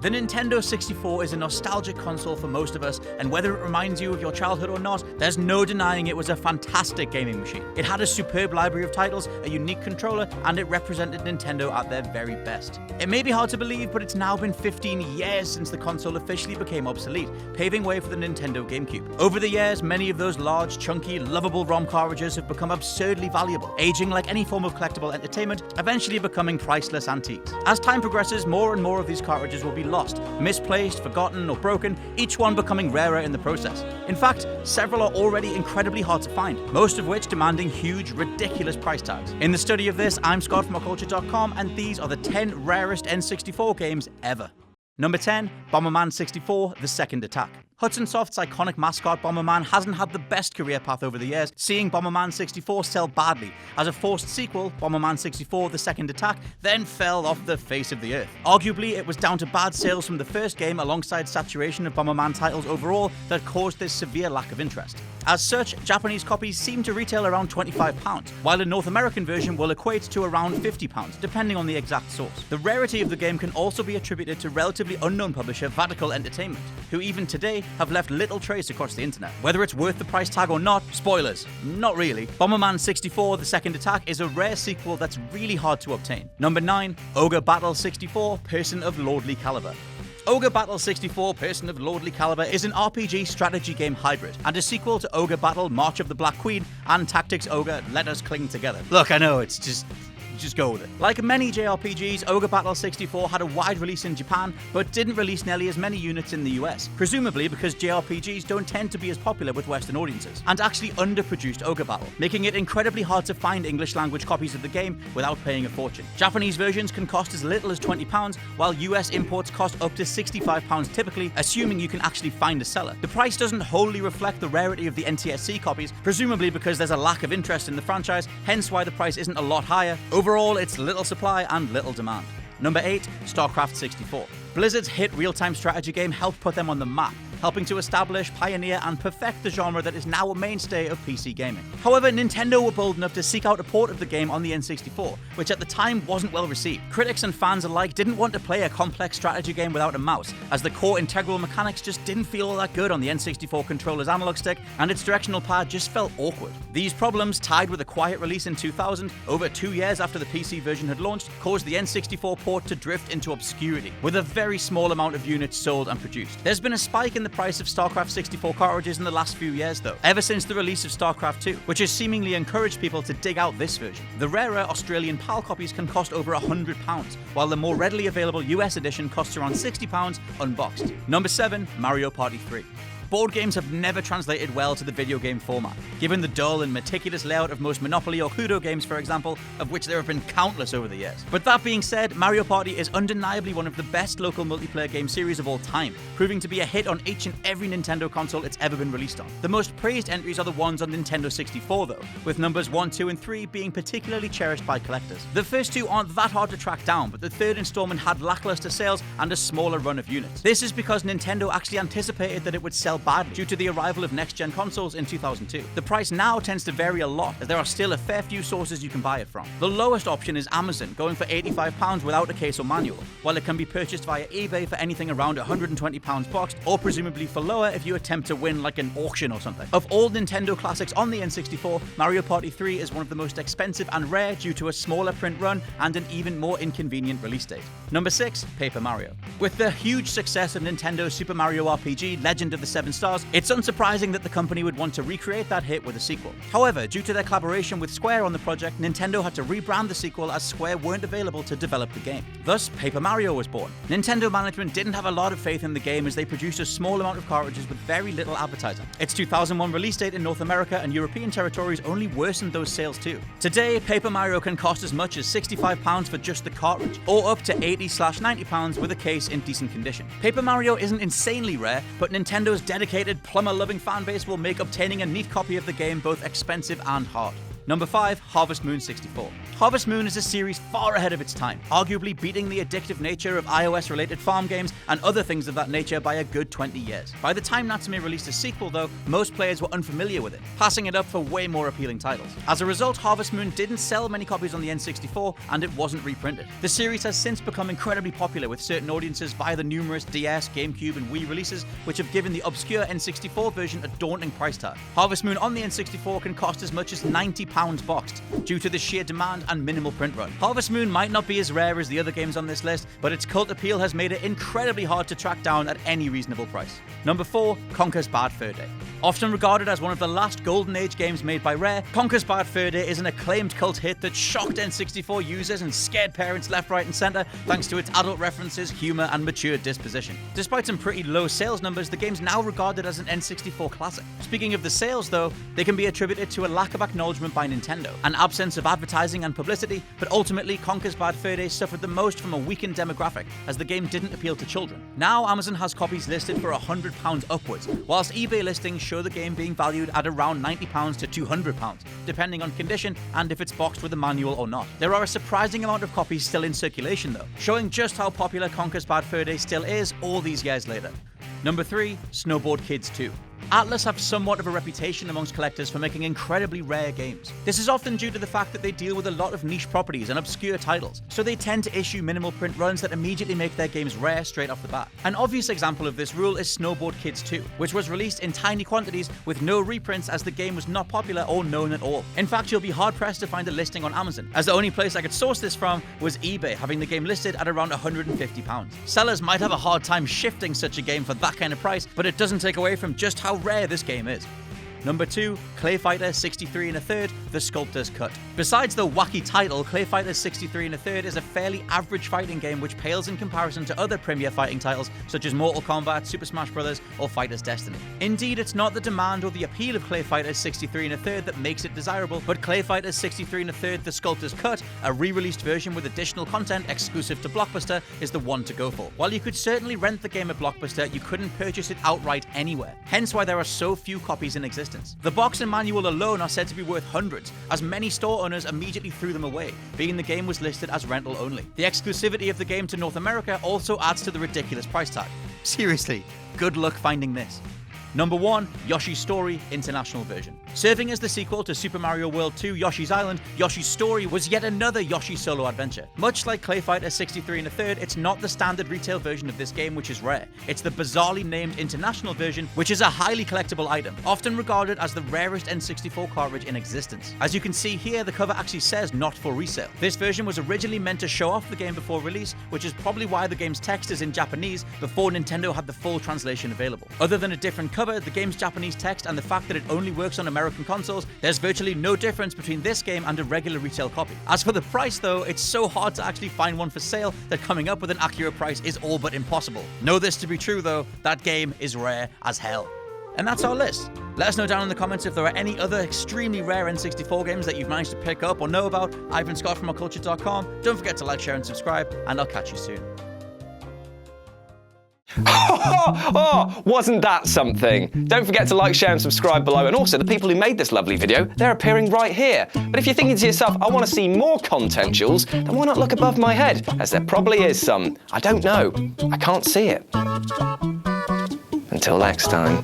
The Nintendo 64 is a nostalgic console for most of us, and whether it reminds you of your childhood or not, there's no denying it was a fantastic gaming machine. It had a superb library of titles, a unique controller, and it represented Nintendo at their very best. It may be hard to believe, but it's now been 15 years since the console officially became obsolete, paving way for the Nintendo GameCube. Over the years, many of those large, chunky, lovable ROM cartridges have become absurdly valuable, aging like any form of collectible entertainment, eventually becoming priceless antiques. As time progresses, more and more of these cartridges will be lost, misplaced, forgotten, or broken, each one becoming rarer in the process. In fact, several are already incredibly hard to find, most of which demanding huge, ridiculous price tags. In the study of this, I'm Scott from oculture.com, and these are the 10 rarest N64 games ever. Number 10, Bomberman 64, The Second Attack. Hudson Soft's iconic mascot Bomberman hasn't had the best career path over the years, seeing Bomberman 64 sell badly. As a forced sequel, Bomberman 64 The Second Attack then fell off the face of the earth. Arguably, it was down to bad sales from the first game alongside saturation of Bomberman titles overall that caused this severe lack of interest. As such, Japanese copies seem to retail around £25, while a North American version will equate to around £50, depending on the exact source. The rarity of the game can also be attributed to relatively unknown publisher Vatical Entertainment, who even today have left little trace across the internet. Whether it's worth the price tag or not, spoilers, not really. Bomberman 64 The Second Attack is a rare sequel that's really hard to obtain. Number 9, Ogre Battle 64 Person of Lordly Caliber. Ogre Battle 64 Person of Lordly Caliber is an RPG strategy game hybrid, and a sequel to Ogre Battle March of the Black Queen and Tactics Ogre Let Us Cling Together. Look, I know, it's just go with it. Like many JRPGs, Ogre Battle 64 had a wide release in Japan, but didn't release nearly as many units in the US, presumably because JRPGs don't tend to be as popular with Western audiences, and actually underproduced Ogre Battle, making it incredibly hard to find English language copies of the game without paying a fortune. Japanese versions can cost as little as £20, while US imports cost up to £65 typically, assuming you can actually find a seller. The price doesn't wholly reflect the rarity of the NTSC copies, presumably because there's a lack of interest in the franchise, hence why the price isn't a lot higher. Overall, it's little supply and little demand. Number 8, STARCRAFT 64. Blizzard's hit real-time strategy game helped put them on the map, helping to establish, pioneer, and perfect the genre that is now a mainstay of PC gaming. However, Nintendo were bold enough to seek out a port of the game on the N64, which at the time wasn't well received. Critics and fans alike didn't want to play a complex strategy game without a mouse, as the core integral mechanics just didn't feel all that good on the N64 controller's analog stick, and its directional pad just felt awkward. These problems, tied with a quiet release in 2000, over 2 years after the PC version had launched, caused the N64 port to drift into obscurity, with a very small amount of units sold and produced. There's been a spike in the price of StarCraft 64 cartridges in the last few years though, ever since the release of StarCraft 2, which has seemingly encouraged people to dig out this version. The rarer Australian PAL copies can cost over £100, while the more readily available US edition costs around £60 unboxed. Number 7, Mario Party 3. Board games have never translated well to the video game format, given the dull and meticulous layout of most Monopoly or Cluedo games, for example, of which there have been countless over the years. But that being said, Mario Party is undeniably one of the best local multiplayer game series of all time, proving to be a hit on each and every Nintendo console it's ever been released on. The most praised entries are the ones on Nintendo 64 though, with numbers 1, 2, and 3 being particularly cherished by collectors. The first two aren't that hard to track down, but the third installment had lackluster sales and a smaller run of units. This is because Nintendo actually anticipated that it would sell badly due to the arrival of next-gen consoles in 2002. The price now tends to vary a lot, as there are still a fair few sources you can buy it from. The lowest option is Amazon, going for £85 without a case or manual, while it can be purchased via eBay for anything around £120 boxed, or presumably for lower if you attempt to win like an auction or something. Of all Nintendo classics on the N64, Mario Party 3 is one of the most expensive and rare due to a smaller print run and an even more inconvenient release date. Number 6, Paper Mario. With the huge success of Nintendo's Super Mario RPG Legend of the Seven Stars, it's unsurprising that the company would want to recreate that hit with a sequel. However, due to their collaboration with Square on the project, Nintendo had to rebrand the sequel as Square weren't available to develop the game. Thus, Paper Mario was born. Nintendo management didn't have a lot of faith in the game as they produced a small amount of cartridges with very little advertising. Its 2001 release date in North America and European territories only worsened those sales too. Today, Paper Mario can cost as much as £65 for just the cartridge, or up to £80/90 with a case in decent condition. Paper Mario isn't insanely rare, but Nintendo's dedicated plumber-loving fanbase will make obtaining a neat copy of the game both expensive and hard. Number 5, Harvest Moon 64. Harvest Moon is a series far ahead of its time, arguably beating the addictive nature of iOS-related farm games and other things of that nature by a good 20 years. By the time Natsume released a sequel though, most players were unfamiliar with it, passing it up for way more appealing titles. As a result, Harvest Moon didn't sell many copies on the N64 and it wasn't reprinted. The series has since become incredibly popular with certain audiences via the numerous DS, GameCube and Wii releases, which have given the obscure N64 version a daunting price tag. Harvest Moon on the N64 can cost as much as £90 boxed, due to the sheer demand and minimal print run. Harvest Moon might not be as rare as the other games on this list, but its cult appeal has made it incredibly hard to track down at any reasonable price. Number 4, CONKER'S Bad Fur Day. Often regarded as one of the last golden age games made by Rare, CONKER'S Bad Fur Day is an acclaimed cult hit that shocked N64 users and scared parents left, right and centre thanks to its adult references, humour and mature disposition. Despite some pretty low sales numbers, the game's now regarded as an N64 classic. Speaking of the sales though, they can be attributed to a lack of acknowledgement by Nintendo, an absence of advertising and publicity, but ultimately CONKER'S Bad Fur Day suffered the most from a weakened demographic, as the game didn't appeal to children. Now Amazon has copies listed for £100 upwards, whilst eBay listings show the game being valued at around £90 to £200, depending on condition and if it's boxed with a manual or not. There are a surprising amount of copies still in circulation though, showing just how popular CONKER'S Bad Fur Day still is all these years later. Number 3, Snowboard Kids 2. Atlus have somewhat of a reputation amongst collectors for making incredibly rare games. This is often due to the fact that they deal with a lot of niche properties and obscure titles, so they tend to issue minimal print runs that immediately make their games rare straight off the bat. An obvious example of this rule is Snowboard Kids 2, which was released in tiny quantities with no reprints as the game was not popular or known at all. In fact, you'll be hard-pressed to find a listing on Amazon, as the only place I could source this from was eBay, having the game listed at around £150. Sellers might have a hard time shifting such a game for that kind of price, but it doesn't take away from just how rare this game is. Number 2, CLAYFIGHTER 63 1/3, The Sculptor's Cut. Besides the wacky title, CLAYFIGHTER 63 1/3 is a fairly average fighting game which pales in comparison to other premier fighting titles such as Mortal Kombat, Super Smash Bros. Or Fighter's Destiny. Indeed, it's not the demand or the appeal of CLAYFIGHTER 63 1/3 that makes it desirable, but CLAYFIGHTER 63 1/3, The Sculptor's Cut, a re-released version with additional content exclusive to Blockbuster, is the one to go for. While you could certainly rent the game at Blockbuster, you couldn't purchase it outright anywhere, hence why there are so few copies in existence. The box and manual alone are said to be worth hundreds, as many store owners immediately threw them away, being the game was listed as rental only. The exclusivity of the game to North America also adds to the ridiculous price tag. Seriously, good luck finding this. Number 1, Yoshi's Story International Version. Serving as the sequel to Super Mario World 2 Yoshi's Island, Yoshi's Story was yet another Yoshi solo adventure. Much like CLAYFIGHTER 63 1/3, it's not the standard retail version of this game, which is rare. It's the bizarrely named international version, which is a highly collectible item, often regarded as the rarest N64 cartridge in existence. As you can see here, the cover actually says not for resale. This version was originally meant to show off the game before release, which is probably why the game's text is in Japanese before Nintendo had the full translation available. Other than a different cover, the game's Japanese text, and the fact that it only works on American consoles, there's virtually no difference between this game and a regular retail copy. As for the price though, it's so hard to actually find one for sale that coming up with an accurate price is all but impossible. Know this to be true though, that game is rare as hell. And that's our list. Let us know down in the comments if there are any other extremely rare N64 games that you've managed to pick up or know about. I've been Scott from ourculture.com. Don't forget to like, share and subscribe, and I'll catch you soon. Oh, wasn't that something? Don't forget to like, share and subscribe below, and also the people who made this lovely video, they're appearing right here. But if you're thinking to yourself, I want to see more content, Jules, then why not look above my head, as there probably is some. I don't know. I can't see it. Until next time.